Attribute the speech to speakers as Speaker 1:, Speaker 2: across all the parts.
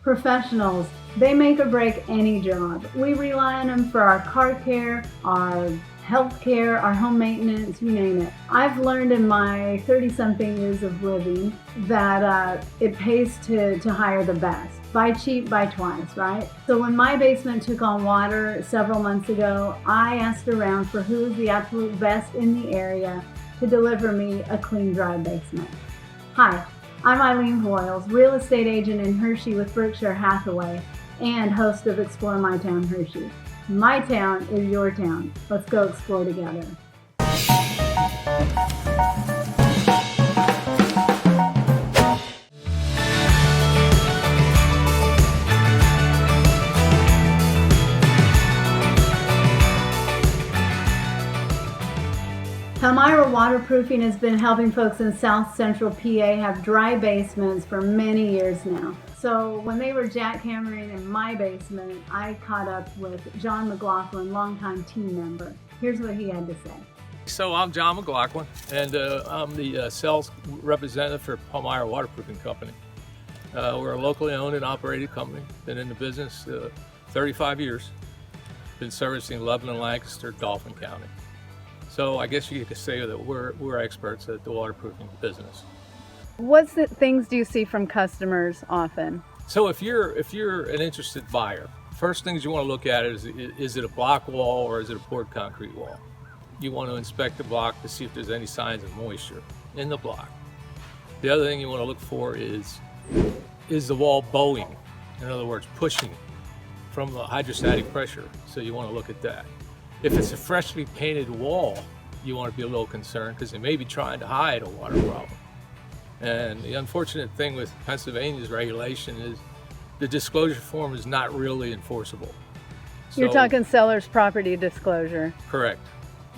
Speaker 1: Professionals, they make or break any job. We rely on them for our car care, our health care, our home maintenance, you name it. I've learned in my 30-something years of living that it pays to hire the best. Buy cheap, buy twice, right? So when my basement took on water several months ago, I asked around for who is the absolute best in the area to deliver me a clean, dry basement. Hi, I'm Eileen Voyles, real estate agent in Hershey with Berkshire Hathaway and host of Explore My Town Hershey. My town is your town. Let's go explore together. Palmyra Waterproofing has been helping folks in South Central PA have dry basements for many years now. So when they were jackhammering in my basement, I caught up with John McLaughlin, longtime team member. Here's what he had to say.
Speaker 2: So I'm John McLaughlin, and I'm the sales representative for Palmyra Waterproofing Company. We're a locally owned and operated company. Been in the business 35 years. Been servicing Lebanon, Lancaster, Dauphin County. So I guess you could say that we're experts at the waterproofing business.
Speaker 3: What things do you see from customers often?
Speaker 2: So if you're an interested buyer, first things you want to look at is it a block wall or is it a poured concrete wall? You want to inspect the block to see if there's any signs of moisture in the block. The other thing you want to look for is the wall bowing? In other words, pushing from the hydrostatic pressure. So you want to look at that. If it's a freshly painted wall, you want to be a little concerned because they may be trying to hide a water problem. And the unfortunate thing with Pennsylvania's regulation is the disclosure form is not really enforceable.
Speaker 3: You're talking seller's property disclosure.
Speaker 2: Correct.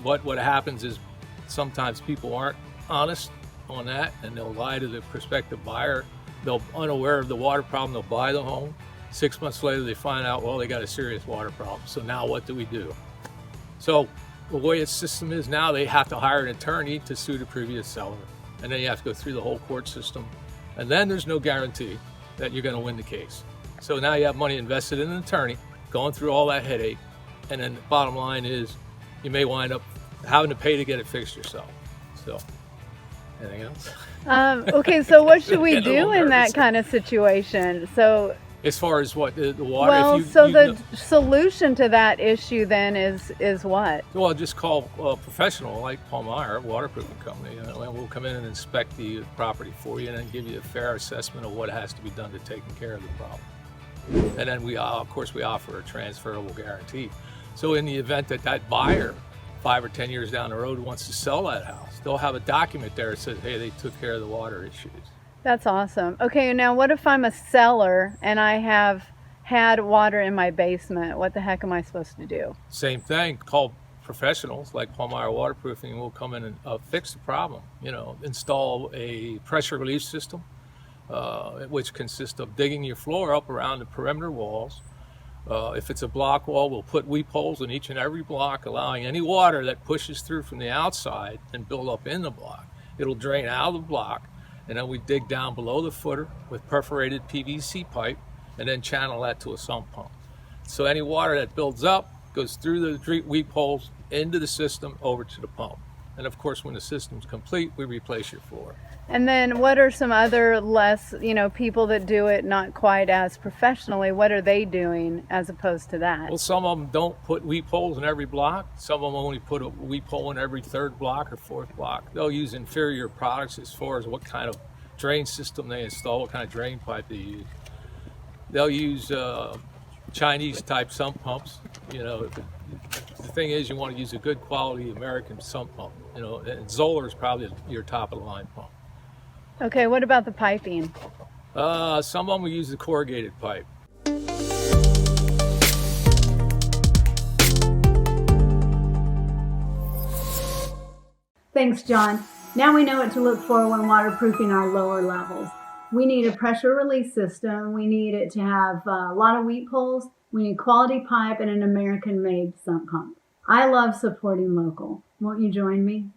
Speaker 2: What happens is sometimes people aren't honest on that and they'll lie to the prospective buyer. They'll unaware of the water problem, they'll buy the home. 6 months later they find out, well, they got a serious water problem. So now what do we do? So the way its system is now, they have to hire an attorney to sue the previous seller. And then you have to go through the whole court system. And then there's no guarantee that you're going to win the case. So now you have money invested in an attorney, going through all that headache. And then the bottom line is you may wind up having to pay to get it fixed yourself. So, anything else?
Speaker 3: Okay, so what should we do in that kind of situation? So,
Speaker 2: as far as what, the water?
Speaker 3: Well, the solution to that issue then is what?
Speaker 2: Well, just call a professional like Palmyra Waterproofing Company, and we'll come in and inspect the property for you and then give you a fair assessment of what has to be done to take care of the problem. And then we offer a transferable guarantee. So in the event that that buyer, 5 or 10 years down the road, wants to sell that house, they'll have a document there that says, hey, they took care of the water issues.
Speaker 3: That's awesome. Okay, now what if I'm a seller and I have had water in my basement? What the heck am I supposed to do?
Speaker 2: Same thing. Call professionals like Palmyra Waterproofing and we'll come in and fix the problem. Install a pressure relief system, which consists of digging your floor up around the perimeter walls. If it's a block wall, we'll put weep holes in each and every block, allowing any water that pushes through from the outside and build up in the block. It'll drain out of the block. And then we dig down below the footer with perforated PVC pipe and then channel that to a sump pump. So any water that builds up goes through the weep holes into the system over to the pump. And of course, when the system's complete, we replace your floor.
Speaker 3: And then what are some other less, people that do it not quite as professionally? What are they doing as opposed to that?
Speaker 2: Well, some of them don't put weep holes in every block. Some of them only put a weep hole in every third block or fourth block. They'll use inferior products as far as what kind of drain system they install, what kind of drain pipe they use. They'll use Chinese type sump pumps. The thing is, you want to use a good quality American sump pump. And Zoller is probably your top of the line pump.
Speaker 3: Okay, what about the piping?
Speaker 2: Some of them will use the corrugated pipe.
Speaker 1: Thanks, John. Now we know what to look for when waterproofing our lower levels. We need a pressure release system. We need it to have a lot of weep holes. We need quality pipe and an American-made sump pump. I love supporting local. Won't you join me?